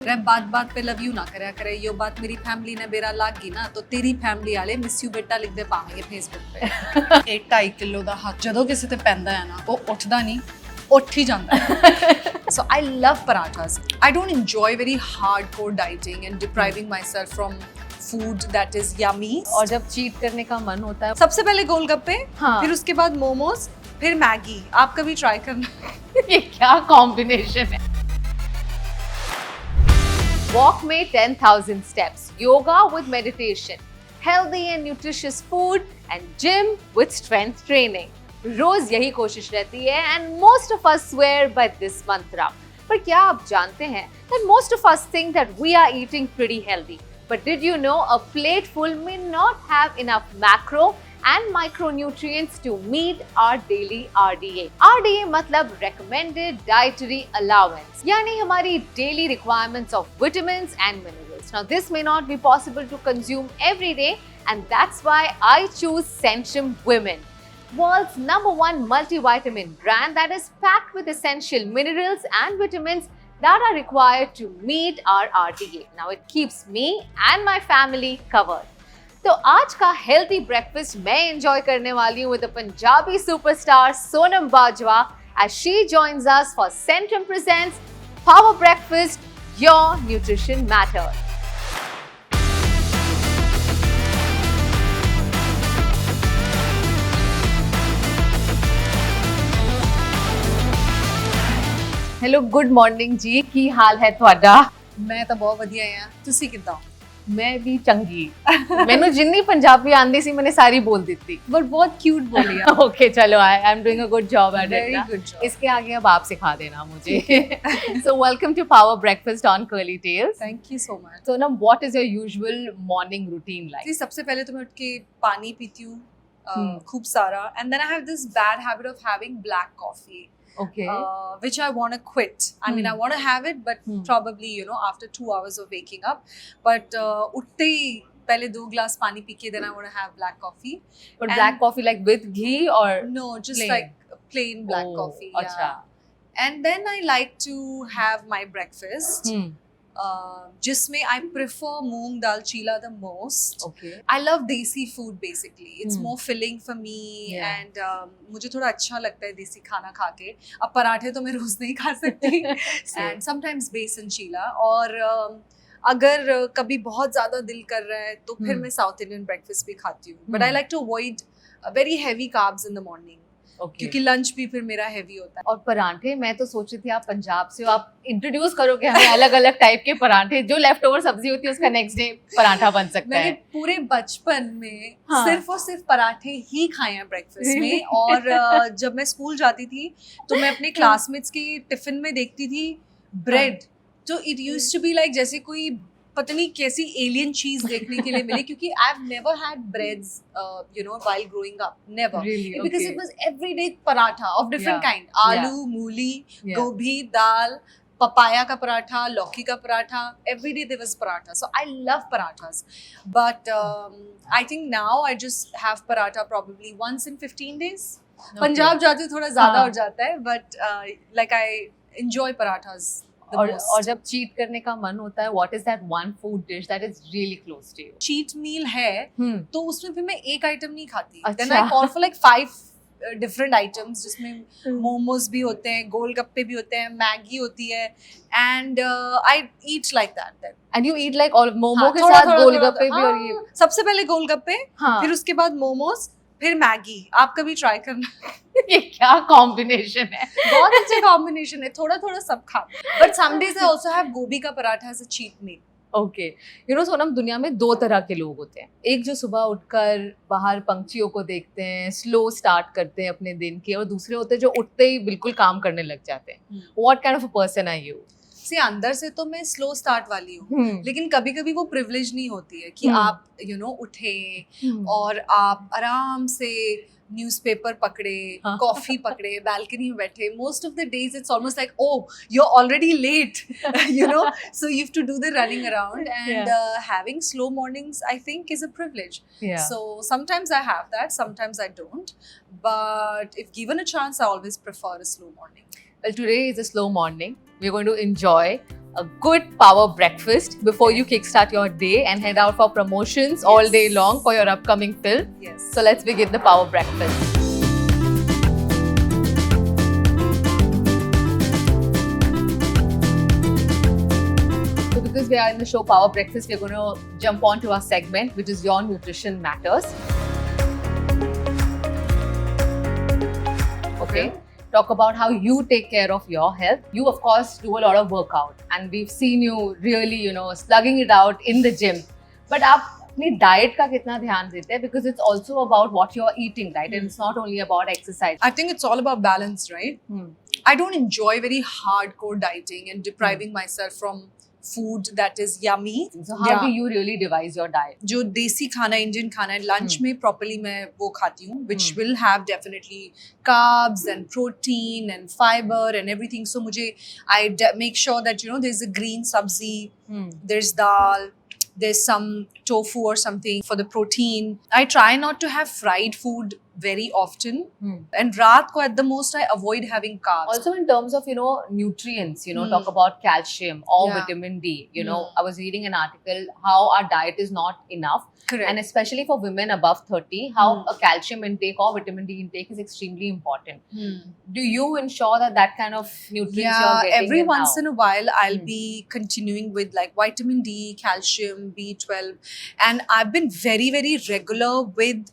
रे बात बात पे लव यू ना करया करे, यो बात मेरी फैमिली ने बेरा लाग गई ना तो तेरी फैमिली वाले मिस यू बेटा लिख दे पावेंगे फेसबुक पे। 2.5 ਕਿਲੋ ਦਾ ਹੱਥ ਜਦੋਂ ਕਿਸੇ ਤੇ ਪੈਂਦਾ ਹੈ ਨਾ ਉਹ ਉੱਠਦਾ ਨਹੀਂ, ਉੱਠ ਹੀ ਜਾਂਦਾ ਹੈ। So I love parathas. I don't enjoy very hardcore dieting and depriving myself from food that is yummy. और जब चीट करने का मन होता है सबसे पहले गोलगप्पे, हाँ। फिर उसके बाद मोमोज, फिर मैगी। आप कभी ट्राई करना। ये क्या कॉम्बिनेशन है। वॉक में 10,000 steps, yoga with meditation, healthy and nutritious food and gym with strength training. रोज यही कोशिश रहती है and most of us swear by this mantra. पर क्या आप जानते हैं that most of us think that we are eating pretty healthy. But did you know a plate full may not have enough macro and micronutrients to meet our daily RDA. RDA मतलब recommended dietary allowance, यानी हमारी daily requirements of vitamins and minerals. Now this may not be possible to consume every day and that's why I choose Centrum Women, world's #1 multivitamin brand that is packed with essential minerals and vitamins that are required to meet our RDA. Now it keeps me and my family covered. तो आज का healthy breakfast मैं enjoy करने वाली हूँ with the Punjabi superstar Sonam Bajwa as she joins us for Centrum presents Power Breakfast, Your Nutrition Matters. Hello good morning जी, की हाल है ਤੁਹਾਡਾ? मैं तो बहुत ਵਧੀਆ ਹਾਂ, ਤੁਸੀਂ ਕਿੱਦਾਂ? मैं भी चंगी। मैंने जिन्नी पंजाबी आंदी सी मैंने सारी बोल दी थी, बट बहुत क्यूट बोली आप। ओके चलो, I am doing a good job at Very it. good job. इसके आगे अब आप सिखा देना मुझे। So welcome to power breakfast on curly tails. Thank you so much. So now what is your usual morning routine like? जी सबसे पहले तो मैं उठ के पानी पीती हूँ खूब सारा, and then I have this bad habit of having black coffee Okay. which I want to quit. I mean I want to have it but probably after 2 hours of waking up, but उठते ही पहले 2 glass पानी P के then I want to have black coffee. But and- black coffee like with ghee or No, just plain? like plain black Oh, coffee. अच्छा। Yeah. And then I like to have my breakfast. जिसमें I prefer moong dal cheela the most. Okay. I love desi food basically. It's more filling for me Yeah. and मुझे थोड़ा अच्छा लगता है देसी खाना खा के। अब पराठे तो मैं रोज नहीं खा सकती and sometimes बेसन चीला, और अगर कभी बहुत ज़्यादा दिल कर रहा है तो फिर मैं साउथ इंडियन ब्रेकफास्ट भी खाती हूँ, but I like to avoid very heavy carbs in the morning Okay. क्योंकि लंच भी फिर मेरा हैवी होता है। और पराठे, मैं तो सोच रही थी आप पंजाब से हो, आप इंट्रोड्यूस करोगे हमें अलग अलग टाइप के पराठे, जो लेफ्ट ओवर सब्जी होती है उसका नेक्स्ट डे पराठा बन सकता मैंने है। पूरे बचपन में हाँ। सिर्फ और सिर्फ पराठे ही खाए हैं ब्रेकफास्ट में, और जब मैं स्कूल जाती थी तो मैं अपने क्लासमेट्स के टिफिन में देखती थी ब्रेड, तो it used to be like जैसे कोई पता नहीं कैसी एलियन चीज देखने के लिए मिली, क्योंकि I have never had breads while growing up, never, Really? Because Okay. It was everyday paratha of different Yeah. Kind, आलू, मूली, Yeah. गोभी, दाल, papaya ka paratha, lauki ka paratha, every day there was paratha. So I love parathas. But I think now I just have paratha probably once in 15 days. Punjab जाती हूँ थोड़ा ज़्यादा हाँ. हो जाता है, but like I enjoy parathas the और most. जब चीट करने का मन होता है, what is that one food dish that is really close to you? Cheat meal है, तो उसमें फिर मैं एक आइटम नहीं खाती. Then अच्छा. I call for like 5 different items, जिसमें मोमोज भी होते हैं, गोलगप्पे भी होते हैं, मैगी होती है, and I eat like that then. And you eat like all momo हाँ, के थोड़ा- साथ थोड़ा- गोलगप्पे थोड़ा- भी और ये। हाँ, सबसे पहले गोलगप्पे, हाँ। फिर उसके बाद मोमोज, फिर मैगी। आप कभी ट्राई करना। ये क्या कॉम्बिनेशन है। बहुत अच्छा कॉम्बिनेशन है, थोड़ा थोड़ा सब खा। But some days I also have गोभी का paratha as a cheat meal. Okay, you know Sonam, दुनिया में 2 तरह के लोग होते हैं। एक जो सुबह उठकर बाहर पंछियों को देखते हैं, स्लो स्टार्ट करते हैं अपने दिन के, और दूसरे होते हैं जो उठते ही बिल्कुल काम करने लग जाते हैं। What kind of a person are you? सी अंदर से तो मैं स्लो स्टार्ट वाली हूँ, लेकिन कभी कभी वो प्रिविलेज नहीं होती है कि आप उठे और आप आराम से न्यूज़पेपर पकड़े, कॉफी पकड़े, बालकनी में बैठे. Most of the days it's almost like you're already late, so you have to do the running around, and having slow mornings I think is a privilege. So sometimes I have that, sometimes I don't, but if given a chance I always prefer a slow morning. Well, today is a slow morning. We're going to enjoy a good power breakfast before you kickstart your day and head out for promotions all day long for your upcoming film. Yes. So let's begin the power breakfast. So because we are in the show Power Breakfast, we're going to jump on to our segment, which is Your Nutrition Matters. Okay. Talk about how you take care of your health. You, of course, do a lot of workout, and we've seen you really, slugging it out in the gym. But आप अपनी diet का कितना ध्यान देते हैं? Because it's also about what you're eating, right? And it's not only about exercise. I think it's all about balance, right? I don't enjoy very hardcore dieting and depriving myself from food that is yummy. So how do you really devise your diet? जो देसी खाना Indian खाना है lunch में properly मैं वो खाती हूँ which will have definitely carbs and protein and fiber and everything. So मुझे I make sure that there's a green sabzi, there's dal, there's some tofu or something for the protein. I try not to have fried food very often, and raat ko at the most I avoid having carbs. Also in terms of nutrients, talk about calcium or vitamin D. I was reading an article how our diet is not enough. Correct. And especially for women above 30, how a calcium intake or vitamin D intake is extremely important. Do you ensure that kind of nutrients you're getting? Every once in a while I'll be continuing with like vitamin D, calcium, B12, and I've been very, very regular with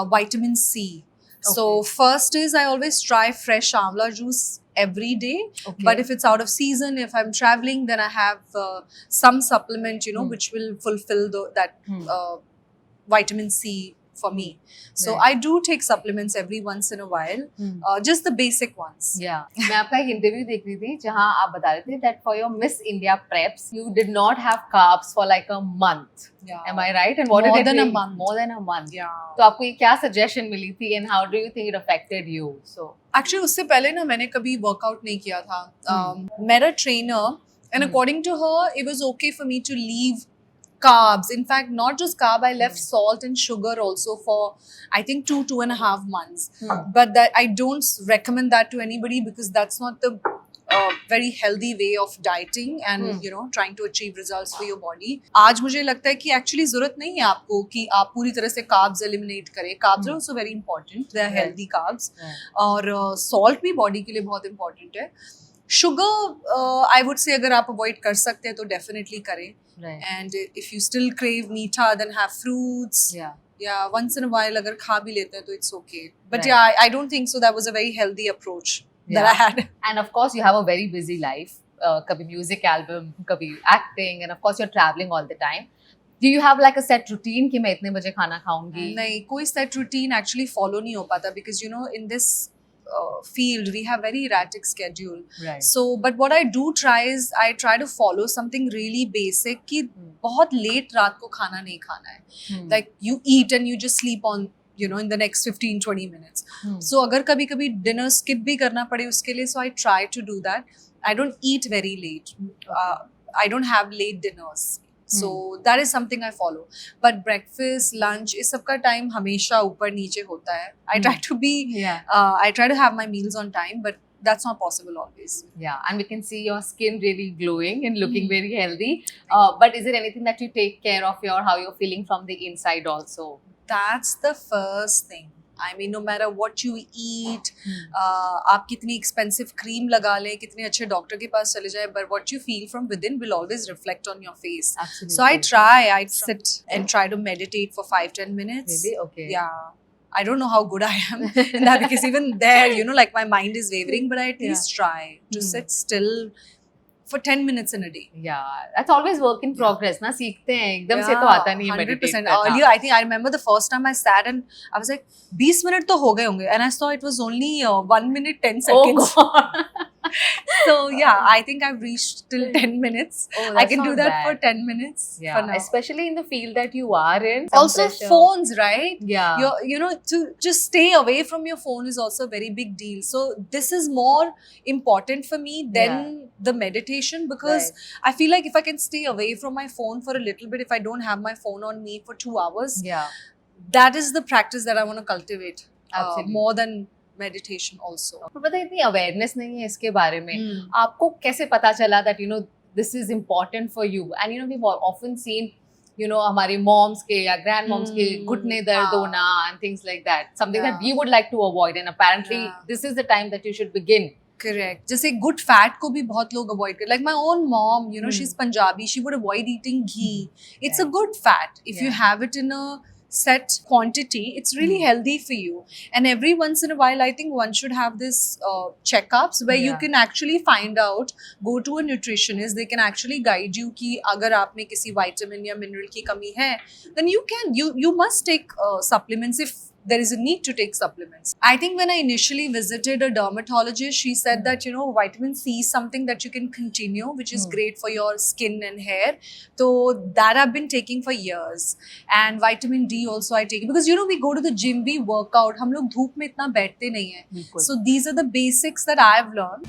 vitamin C. Okay. So first is I always try fresh amla juice every day. Okay. But if it's out of season, if I'm traveling, then I have some supplement, which will fulfill that vitamin C for me. So I do take supplements every once in a while, just the basic ones. Yeah. मैं आपका एक interview देख रही थी जहाँ आप बता रहे थे that for your Miss India preps you did not have carbs for like a month. Yeah. Am I right? And what More did it than a really- month. More than a month. Yeah. तो आपको ये क्या suggestion मिली थी and how do you think it affected you? So Actually उससे पहले ना मैंने कभी workout नहीं किया था. मेरा trainer and according to her it was okay for me to leave carbs. In fact, not just carb, I left salt and sugar also for I think 2.5 months. But that I don't recommend that to anybody because that's not the very healthy way of dieting and trying to achieve results for your body. आज मुझे लगता है कि actually जरूरत नहीं है आपको कि आप पूरी तरह से carbs eliminate करें. Carbs are also very important. They are healthy carbs. और salt भी body के लिए बहुत important है. Sugar, I would say अगर आप avoid कर सकते हैं तो definitely करें. Right. And if you still crave meetha, then have fruits. Yeah, once in a while अगर खा भी लेते हैं तो it's okay. But Right. I don't think so. That was a very healthy approach that I had. And of course you have a very busy life. कभी music album, कभी acting, and of course you're traveling all the time. Do you have like a set routine कि मैं इतने बजे खाना खाऊंगी? नहीं, कोई set routine actually follow नहीं हो पाता because in this field we have very erratic schedule. Right. So but what I do try is I try to follow something really basic कि बहुत late रात को खाना नहीं खाना है. Like you eat and you just sleep on in the next 15-20 minutes. So अगर कभी कभी dinner skip भी करना पड़े उसके लिए, so I try to do that. I don't eat very late. I don't have late dinners. So that is something I follow. But breakfast, lunch, इस सब का time हमेशा ऊपर नीचे होता है. I try to be, I try to have my meals on time, but that's not possible always. Yeah, and we can see your skin really glowing and looking very healthy. But is there anything that you take care of how you're feeling from the inside also? That's the first thing. I mean, no matter what you eat, आप कितनी expensive cream लगा लें, कितने अच्छे doctor के पास चले जाएं, but what you feel from within will always reflect on your face. Absolutely. So I sit and try to meditate for 5-10 minutes. Really? Okay. Yeah. I don't know how good I am in that because even there, like my mind is wavering, but I at least try to sit still for 10 minutes in a day. Yeah, that's always work in progress. ना सीखते हैं एकदम से तो आता नहीं है 100%. meditate करना. Earlier, I think I remember the first time I sat and I was like, 20 minutes तो हो गए होंगे, and I saw it was only 1 minute 10 seconds. Oh God. So yeah, I think I've reached till 10 minutes. Oh, I that's can do not that bad. for 10 minutes. Yeah, for now. especially in the field that you are in. some Also pressure. phones, right? Yeah. To just stay away from your phone is also a very big deal. So this is more important for me than the meditation because I feel like if I can stay away from my phone for a little bit, if I don't have my phone on me for 2 hours, that is the practice that I want to cultivate more than meditation also. तो पता है इतनी awareness नहीं है इसके बारे में. आपको कैसे पता चला that this is important for you. And you know, we've often seen, you know, हमारे moms के या grandmoms के घुटने दर्द होना and things like that. Something that we would like to avoid, and apparently this is the time that you should begin. Correct. जैसे good fat को भी बहुत लोग avoid करते. Like my own mom, you know, she's Punjabi. She would avoid eating ghee. It's a good fat. If you have it in a set quantity, it's really healthy for you. And every once in a while, I think one should have this checkups where you can actually find out. Go to a nutritionist. They can actually guide you कि अगर आप में किसी vitamin या mineral की कमी है, then you must take supplements if there is a need to take supplements. I think when I initially visited a dermatologist, she said that, you know, vitamin C is something that you can continue, which is great for your skin and hair. So that I've been taking for years. And vitamin D also I take, because, you know, we go to the gym, we work out. हम लोग धूप में इतना बैठते नहीं हैं. So these are the basics that I've learned.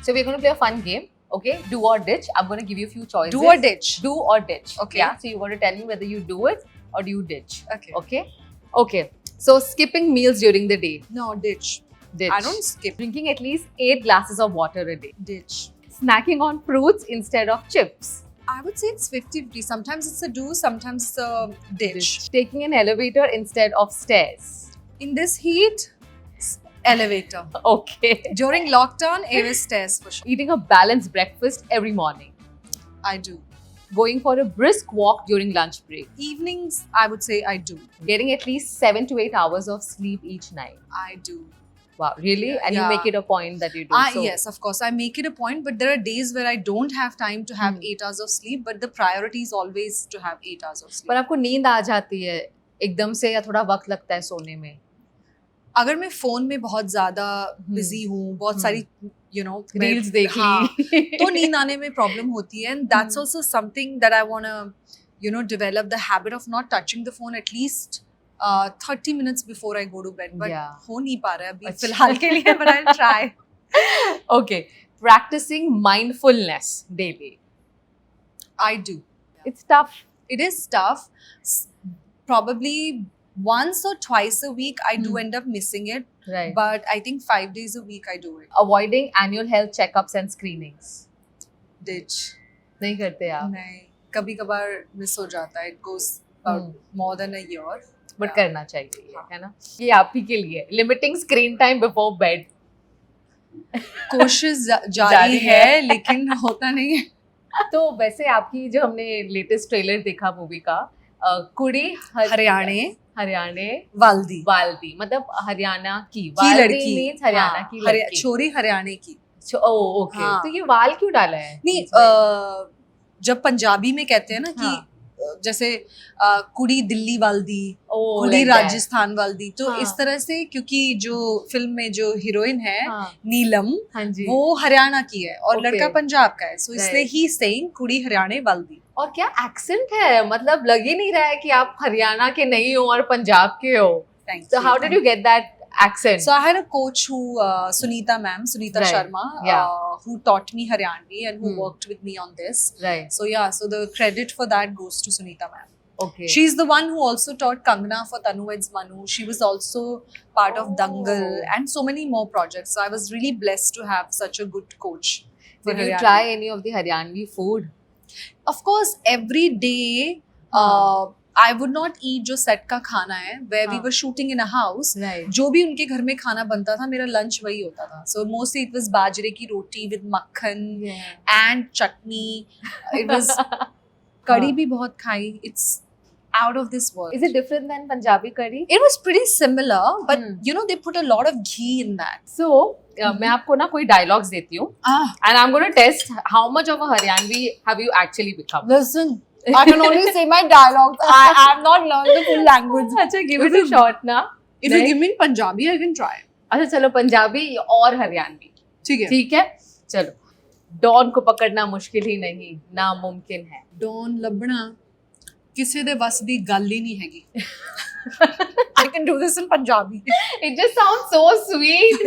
So we're going to play a fun game. Okay, do or ditch. I'm going to give you a few choices. Do or ditch. Do or ditch. Okay. Yeah. So you're going to tell me whether you do it or do you ditch. Okay. Okay. Okay. So skipping meals during the day. No, ditch. Ditch. I don't skip. Drinking at least 8 glasses of water a day. Ditch. Snacking on fruits instead of chips. I would say it's 50-50. Sometimes it's a do, sometimes it's a ditch. Taking an elevator instead of stairs. In this heat, elevator. Okay. During lockdown, it was stairs for sure. Eating a balanced breakfast every morning. I do. Going for a brisk walk during lunch break. Evenings, I would say I do. Getting at least 7 to 8 hours of sleep each night. I do. Wow, really? And you make it a point that you do. So. Yes, of course. I make it a point, but there are days where I don't have time to have 8 hours of sleep, but the priority is always to have 8 hours of sleep. पर आपको नींद आ जाती है एकदम से या थोड़ा वक्त लगता है सोने में? अगर मैं फोन में बहुत ज्यादा बिजी हूँ, बहुत सारी रील्स देखी, तो नींद आने में प्रॉब्लम होती है. And that's also something that I want develop the habit of not touching the phone at least 30 minutes before I go to bed. But हो नहीं पा रहा है अभी फिलहाल के लिए, but I'll try. Okay, practicing mindfulness daily. I do. It's tough. It is tough. Probably once or twice a week I do end up missing it. Right. But I think 5 days a week I do it. Avoiding annual health checkups and screenings. Ditch. नहीं करते आप? नहीं, कभी कभार miss हो जाता है. It goes about more than a year. But करना चाहिए, है ना? ये आप ही के लिए. Limiting screen time before bed. कोशिश जारी है लेकिन होता नहीं है. तो वैसे आपकी जो हमने लेटेस्ट ट्रेलर देखा मूवी का, कुड़ी हरियाणे वाल्दी मतलब हरियाणा की लड़की मींस हरियाणा की लड़की, छोरी हरियाणा की. ओके. तो ये वाल क्यों डाला है? नहीं, जब पंजाबी में कहते हैं ना कि जैसे कुड़ी दिल्ली वाल्दी, कुड़ी राजस्थान वाल्दी, तो इस तरह से, क्योंकि जो फिल्म में जो हीरोइन है नीलम, वो हरियाणा की है और लड़का पंजाब का है, सो इसलिए ही सेइंग कुड़ी हरियाणा वाल्दी. और क्या एक्सेंट है, मतलब लग ही नहीं रहा है कि आप हरियाणा के नहीं हो और पंजाब के हो. So how did you get that accent? So I had a coach who Sunita Sharma, who taught me Haryanvi and who worked with me on this. Right. So so the credit for that goes to Sunita ma'am. Okay. She's the one who also taught Kangna for Tanu Weds Manu. She was also part of Dangal and so many more projects. So I was really blessed to have such a good coach. Did you try any of the Haryanvi food? Of course, every day I would not eat जो set का खाना है, where we were shooting in a house. Right. जो भी उनके घर में खाना बनता था, मेरा लंच वही होता था. So mostly it was बाजरे की रोटी with मक्खन and chutney. It was कड़ी भी बहुत खाई. It's out of this world. Is it different than Punjabi curry? It was pretty similar, but they put a lot of ghee in that. So मैं आपको ना कोई dialogues देती हूँ, and I'm going to test how much of a Haryanvi have you actually become. Listen, I can only say my dialogues. I have not learned the full language. अच्छा, give it a shot ना. If you give me in Punjabi, I can try. अच्छा चलो, पंजाबी और हरियाणवी. ठीक है. चलो. Don को पकड़ना मुश्किल ही नहीं, नामुमकिन है. डॉन लभना किसी दे बस दी गल ही नहीं हैगी. I can do this in Punjabi. It just sounds so sweet.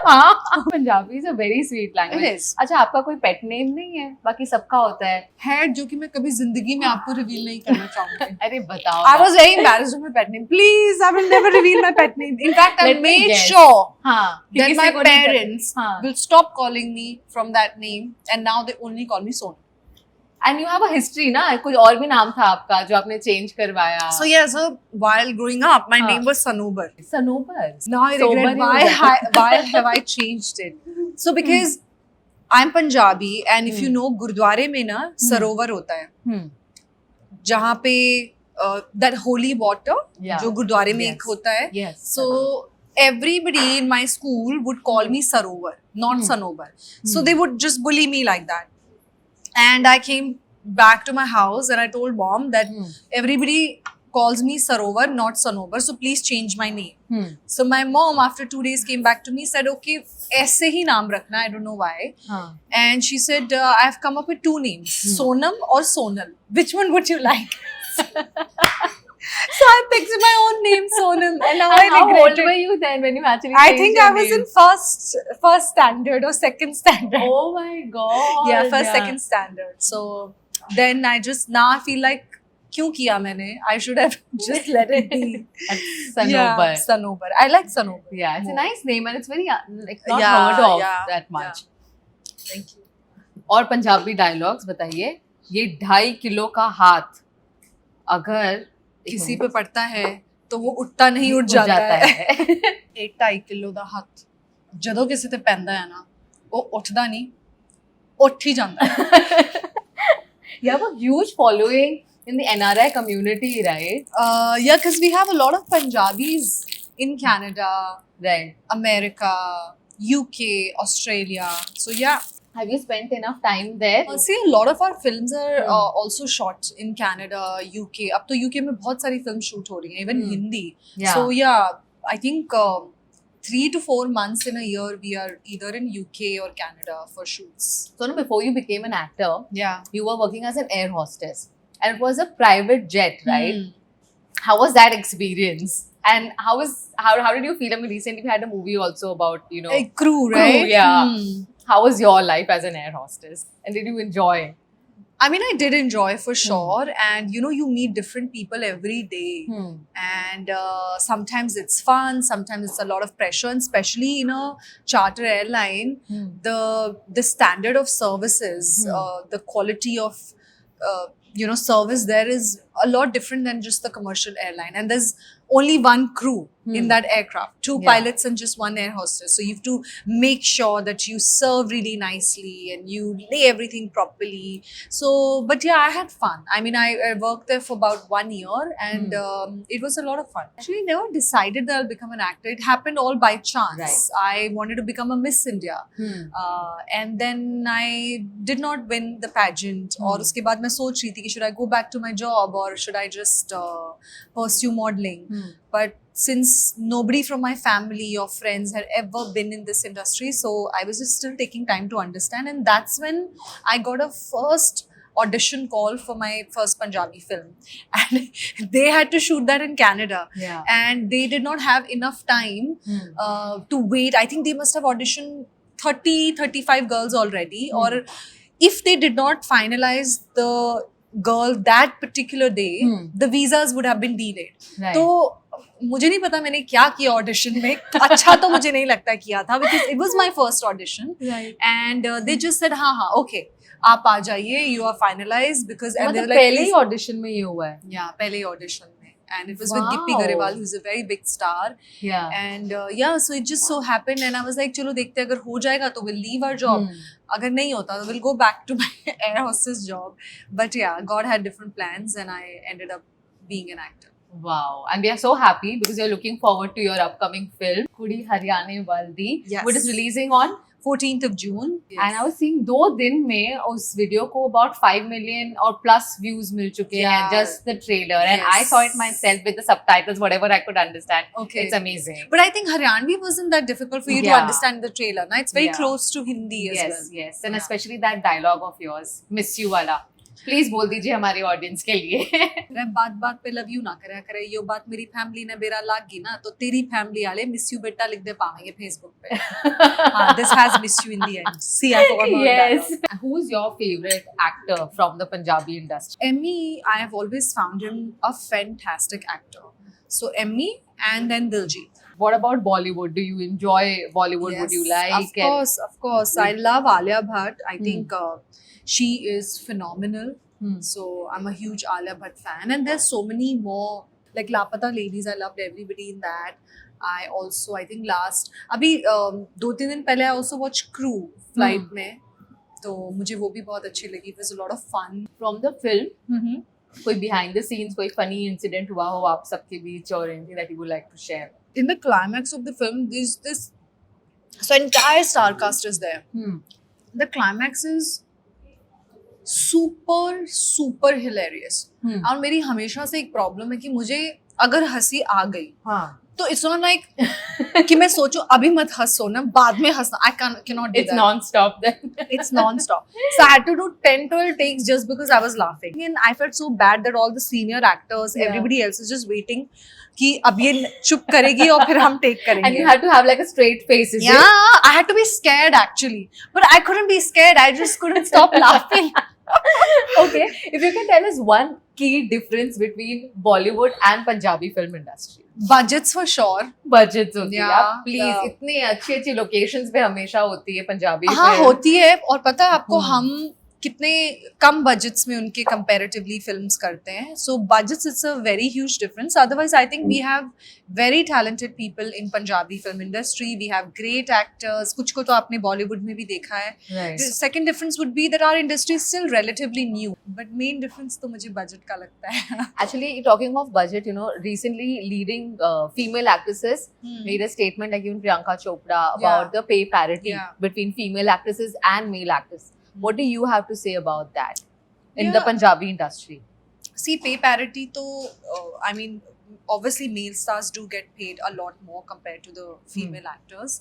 हाँ, Punjabi is a very sweet language. It is. अच्छा, आपका कोई pet name नहीं है? बाकी सबका होता है जो कि मैं कभी जिंदगी में आपको रिवील नहीं करना चाहूंगी. अरे बताओ. I was very embarrassed of my pet name. Please, I will never reveal my pet name. In fact, I made sure that my parents will stop calling me from that name, and now they only call me Sonu. And you have a history ना, कुछ और भी नाम था आपका जो आपने change करवाया. So yeah, so while growing up, my हाँ. name was Sanobar. Sanobar. Now I regret why have I changed it. So because I'm Punjabi and if you know गुरुद्वारे में ना सरोवर होता है जहाँ पे that holy water जो गुरुद्वारे में एक होता है. Yes. So everybody in my school would call me Sarovar, not Sanobar. So they would just bully me like that. And I came back to my house and I told mom that everybody calls me Sarovar, not Sanobar. So please change my name. So my mom, after 2 days, came back to me, said, okay, ऐसे ही नाम रखना. I don't know why. And she said, I've come up with 2 names, Sonam or Sonal. Which one would you like? So I picked my own name, Sonam, and now I regret How old it. were you then when you actually I changed think your I was name? in first standard or second standard. Oh my god. Yeah, first, second standard. So then I just, now I feel like, क्यों किया मैंने? I should have just let it be. Sanobar. Yeah, Sanobar. I like Sanobar. Yeah, it's a more. nice name and it's very like not Yeah, heard of yeah, that much. Thank you. और Punjabi dialogues बताइए. ये 2.5 kilo का हाथ अगर किसी पे पड़ता है तो वो उठता नहीं उठ जाता है. 2.5 किलो ਦਾ ਹੱਥ ਜਦੋਂ ਕਿਸੇ ਤੇ ਪੈਂਦਾ ਹੈ ਨਾ ਉਹ ਉੱਠਦਾ ਨਹੀਂ ਉੱਠ ਹੀ ਜਾਂਦਾ ਹੈ. You have a huge following in the NRI community, right? Yeah, because we have a lot of Punjabis in Canada, Right. America, UK, Australia. So yeah. Have you spent enough time there? See, a lot of our films are also shot in Canada, UK. अब तो UK में बहुत सारी film shoot हो रही हैं, even Hindi. Yeah. So yeah, I think 3 to 4 months in a year we are either in UK or Canada for shoots. So no, before you became an actor, Yeah. you were working as an air hostess, and it was a private jet, right? How was that experience? And how did you feel? I mean, recently we had a movie also about A crew, right? yeah. How was your life as an air hostess? And did you enjoy? I mean, I did enjoy for sure, and you meet different people every day, and sometimes it's fun, sometimes it's a lot of pressure, and especially in a charter airline, the standard of services, the quality of service there is a lot different than just the commercial airline, and there's only one crew in that aircraft, 2 pilots and just 1 air hostess. So you have to make sure that you serve really nicely and you lay everything properly. So, but yeah, I had fun. I mean, I worked there for about 1 year, and it was a lot of fun. Actually, never decided that I'll become an actor. It happened all by chance. Right. I wanted to become a Miss India, and then I did not win the pageant. और उसके बाद मैं सोच रही थी कि should I go back to my job or should I just pursue modeling? But since nobody from my family or friends had ever been in this industry, so I was just still taking time to understand, and that's when I got a first audition call for my first Punjabi film, and they had to shoot that in Canada, and they did not have enough time to wait. I think they must have auditioned 35 girls already, or if they did not finalize the girl that particular day, the visas would have been delayed. Right. तो मुझे नहीं पता मैंने क्या किया audition में. अच्छा तो मुझे नहीं लगता किया था, because it was my first audition. Right. And they just said हाँ okay आप आ जाइए, you are finalized, because and they मतलब were like, पहले ही ऑडिशन में ये हुआ है. yeah, पहले ही audition में, and it was with Gippy Garewal, who's a very big star. Yeah. And yeah, so it just so happened, and I was like, चलो देखते हैं, अगर हो जाएगा तो we'll leave our job. अगर नहीं होता तो we'll go back to my air hostess job. But yeah, God had different plans, and I ended up being an actor. Wow. And we are so happy because you're looking forward to your upcoming film, Kudi Haryane Waldi, Yes. which is releasing on 14th of June. And I was seeing 2 दिन में उस video को about 5 million or plus views मिल चुके हैं, just the trailer. And I saw it myself with the subtitles, whatever I could understand. Okay. It's amazing. But I think Haryanvi wasn't that difficult for you to understand the trailer. Na? It's very close to Hindi as well. Yes. And especially that dialogue of yours, Miss You वाला. Please बोल दीजिए हमारी audience के लिए. बात बात पे love you ना करे यो बात मेरी फैमिली ने बेरा लाग गई ना तो तेरी फैमिली वाले मिस यू बेटा लिख दे पाएंगे फेसबुक पे. This has missed you in the end. See, I forgot about that. Who's your favorite actor from the Punjabi industry? Emmy, I have always found him a fantastic actor. So Emmy and then Diljit. What about Bollywood? Do you enjoy Bollywood? Yes, Would you like? Of course. I love Alia Bhatt. I think she is phenomenal. So I'm a huge Alia Bhatt fan, and there's so many more like Lapata Ladies. I loved everybody in that. I think last अभी 2-3 दिन पहले I also watched Crew flight में, तो मुझे वो भी बहुत अच्छी लगी. It was a lot of fun. From the film, कोई behind the scenes कोई funny incident हुआ हो आप सबके बीच, or anything that you would like to share? In the climax of the film, there's this, so entire star cast is there. The climax is super hilarious. और मेरी हमेशा से एक प्रॉब्लम है कि मुझे अगर हंसी आ गई, तो इट्स नॉट लाइक कि मैं सोचूं अभी मत हंसो ना, बाद में हंसना. I cannot do It's that. non-stop then. It's non-stop. So I had to do 10-12 takes just because I was laughing. And I felt so bad that all the senior actors, Yeah. everybody else is just waiting कि अब ये चुप करेगी और फिर हम take करेंगे. And you had to have like a straight face, is it? Yeah, I had to be scared actually. But I couldn't be scared. I just couldn't stop laughing. Okay, if you can tell us one key difference between Bollywood and Punjabi film industry. Budgets for sure. Budgets होती है, Yeah, please yeah. इतनी अच्छी locations पे हमेशा होती है पंजाबी हाँ film. होती है. और पता है आपको हम कितने कम बजट्स में उनके कंपैरेटिवली फिल्म्स करते हैं. So budgets it's a very huge difference. Otherwise I think we have very talented people in Punjabi film industry. We have great actors. कुछ को तो आपने बॉलीवुड में भी देखा है. Right. The second difference would be that our industry is still relatively new. But main difference तो मुझे budget का लगता है. Actually, talking of budget, you know, recently leading female actresses made a statement, like even Priyanka Chopra, about the pay parity between female actresses and male actors. What do you have to say about that in the Punjabi industry? See, pay parity to, I mean, obviously male stars do get paid a lot more compared to the female actors.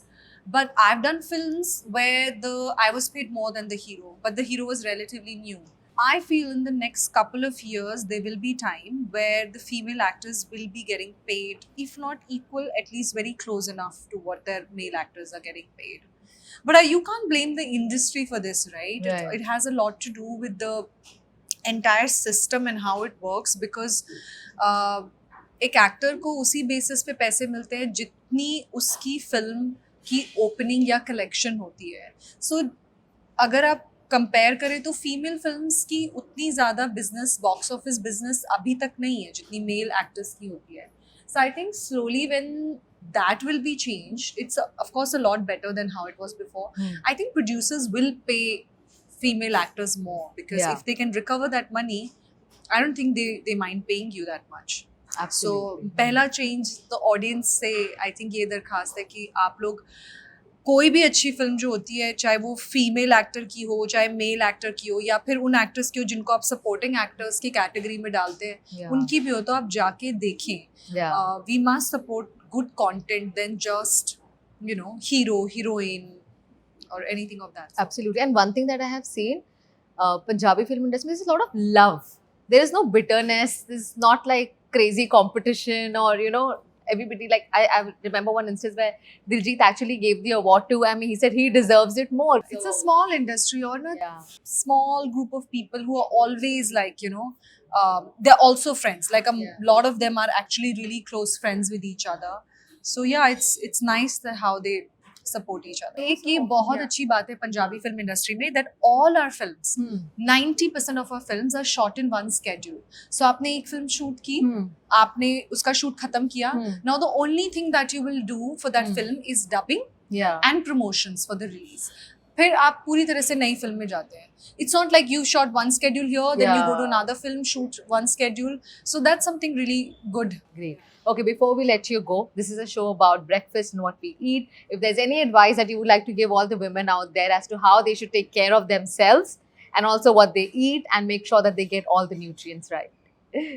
But I've done films where I was paid more than the hero, but the hero was relatively new. I feel in the next couple of years, there will be time where the female actors will be getting paid, if not equal, at least very close enough to what their male actors are getting paid. But you can't blame the industry for this, right? Right. It has a lot to do with the entire system and how it works, because एक actor को उसी basis पे पैसे मिलते हैं जितनी उसकी film की ओपनिंग या कलेक्शन होती है. सो अगर आप कंपेयर करें तो फीमेल फिल्म्स की उतनी ज़्यादा बिजनेस, बॉक्स ऑफिस बिजनेस अभी तक नहीं है जितनी मेल एक्टर्स की होती है. So I think slowly when that will be changed, it's of course a lot better than how it was before. I think producers will pay female actors more because if they can recover that money, I don't think they mind paying you that much. Absolutely. So पहला change the audience से I think ये दरखास्त है कि आप लोग कोई भी अच्छी फिल्म जो होती है, चाहे वो फीमेल एक्टर की हो, चाहे मेल एक्टर की हो, या फिर उन एक्टर्स की हो जिनको आप सपोर्टिंग एक्टर्स की कैटेगरी में डालते हैं, उनकी भी हो, तो आप जाके देखें. We must support good content than just, you know, hero, heroine or anything of that. Absolutely. And one thing that I have seen, Punjabi film industry, there's a lot of love. There is no bitterness. There's not like crazy competition or, you know, everybody like, I remember one instance where Diljit actually gave the award to him. He said he deserves it more. It's a small industry or a small group of people who are always like, you know, they're also friends. Like a lot of them are actually really close friends with each other. So yeah, it's nice that how they support each other. एक ये बहुत अच्छी बात है Punjabi film industry में, that all our films, 90% of our films are shot in one schedule. So आपने एक film shoot की, आपने उसका शूट खत्म किया. Now the only thing that you will do for that film is dubbing and promotions for the release. फिर आप पूरी तरह से नई फिल्म में जाते हैं. It's not like you shot one schedule here, then you go to another film, shoot one schedule. So that's something really good. Great. Okay, before we let you go, this is a show about breakfast and what we eat. If there's any advice that you would like to give all the women out there as to how they should take care of themselves and also what they eat and make sure that they get all the nutrients right.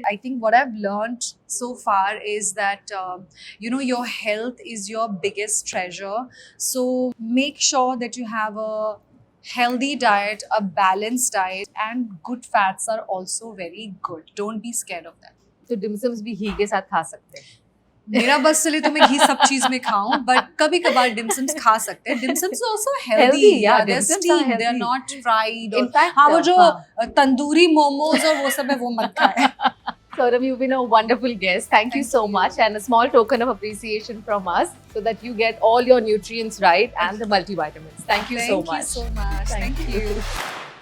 I think what I've learned so far is that, you know, your health is your biggest treasure. So make sure that you have a healthy diet, a balanced diet, and good fats are also very good. Don't be scared of them. तो dim sums भी घी के साथ खा सकते हैं. मेरा बस चले तो मैं घी सब चीज में खाऊं, but कभी कभार dim sums खा सकते हैं. Dim sums are also healthy. Yeah, they're dim sums are steamed, healthy. they're not fried. In fact, हाँ वो जो तंदूरी मोमोज और वो सब है वो मत खाएं. Saurabh, you've been a wonderful guest. Thank you so much, and a small token of appreciation from us so that you get all your nutrients right and the multivitamins. Thank you so much. Thank you so much. Thank you.